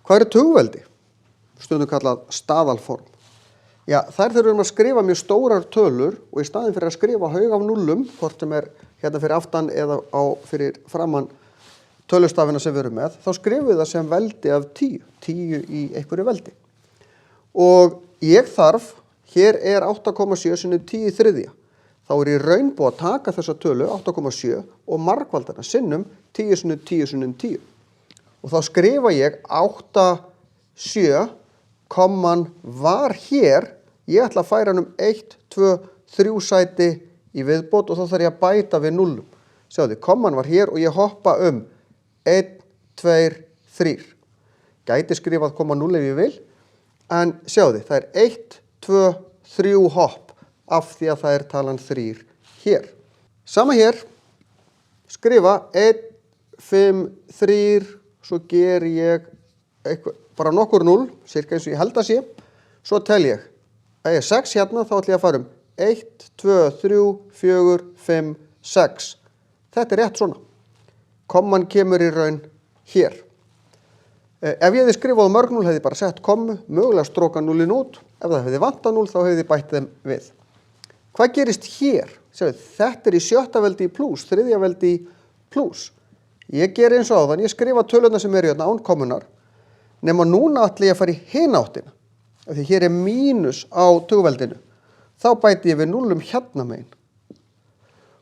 Hvað eru tugveldi? Stundum kallað staðalform. Já, þær þurfum að skrifa mjög stórar tölur og í staðinn fyrir að skrifa haug af núllum, hvort sem hérna fyrir aftan eða fyrir framan tölustafina sem við erum með, þá skrifum við það sem veldi af 10. 10 í einhverju veldi. Og ég þarf, hér 8,7 sinnum 10 í þriðja. Þá í raun búið að taka þessa tölu, 8,7, og margfaldana sinnum 10 sinnum 10 sinnum 10. Og þá skrifa ég 8,7, komman var hér, ég ætla að færa hann 1, 2, 3 sæti í viðbót og þá þarf ég að bæta við nullum. Sjáðu, komman var hér og ég hoppa 1, 2, 3. Gæti skrifað 0 ef ég vil, en sjáðu, það 1, 2, 3 hopp af því að það talan 3 hér. Sama hér, skrifa 1, 5, 3, svo ger ég bara nokkur 0, cirka eins og ég held að sé, svo tel ég. Ef ég 6 hérna, þá ætla ég að fara 1, 2, 3, 4, 5, 6. Þetta rétt svona. Komman kemur í raun hér. Ef ég hefði skrifað mörg 0, hefði ég bara sett kommu, mögulega stróka 0 út. Ef það hefði vantað 0, þá hefði ég bætt þeim við. Hvað gerist hér? Þetta í 7. veldi í plús, 3. veldi í plús. Ég ger eins og áðan, ég skrifa töluna sem hérna án kommunar, nema núna ætla ég að fara í hina áttina. Því hér mínus á tugveldinu. Þá bæti ég við nullum hérna megin.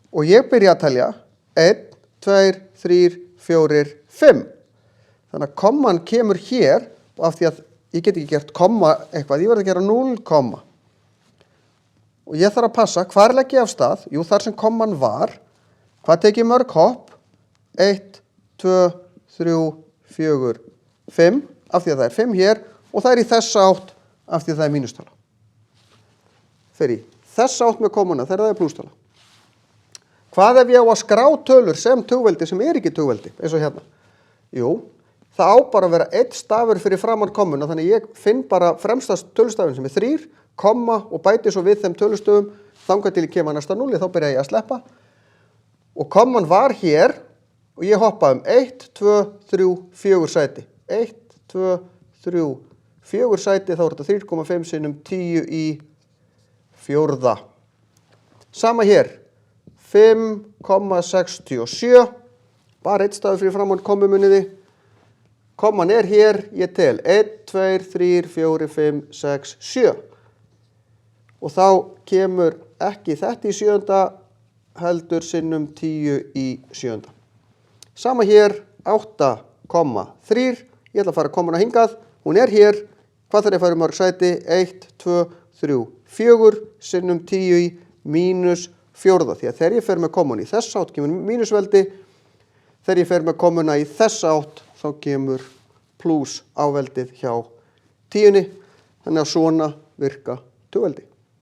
Og ég byrja að telja 1, 2, 3, 4, 5. Þannig að komman kemur hér og af því að ég get ekki gert komma eitthvað, ég verð að gera 0, komma. Og ég þarf að passa, hvar legg ég af stað? Jú, þar sem komman var. Hvað tek ég mörg hopp? 1, 2, 3, 4, 5, af því að það 5 hér og það í þessa átt af því að það mínustala. Fer í þessa átt með kommuna þegar það plústala. Hvað ef ég á að skrá tölur sem tugveldi sem ekki tugveldi, eins og hérna? Jú, það á bara að vera 1 stafur fyrir framan kommuna, þannig ég finn bara fremsta tölustafin sem 3, komma og bæti svo við þeim tölustöfum, þangað til ég kemur næsta 0, þá byrja ég að sleppa. Og komman var hér og ég hoppa 1, 2, 3, 4 sæti. 1, 2, 3, 4 sæti, þá þetta 3,5 sinnum 10 í 4. Sama hér, 5,67, bara 1 stafur fyrir framan kommumuniði. Komman hér, ég tel 1, 2, 3, 4, 5, 6, 7. Og þá kemur ekki þetta í 7. heldur sinnum 10 í 7. Sama hér, 8,3, ég ætla að fara kommuna hingað, hún hér, hvað þarf ég að fara mörg sæti? 1, 2, 3, 4, sinnum 10 í mínus 4. Því að þegar ég fer með kommun í þessa átt, kemur mínusveldi, þegar ég fer með kommuna í þessa átt, þá kemur plús áveldið hjá 10. Þannig að svona virka tugveldi.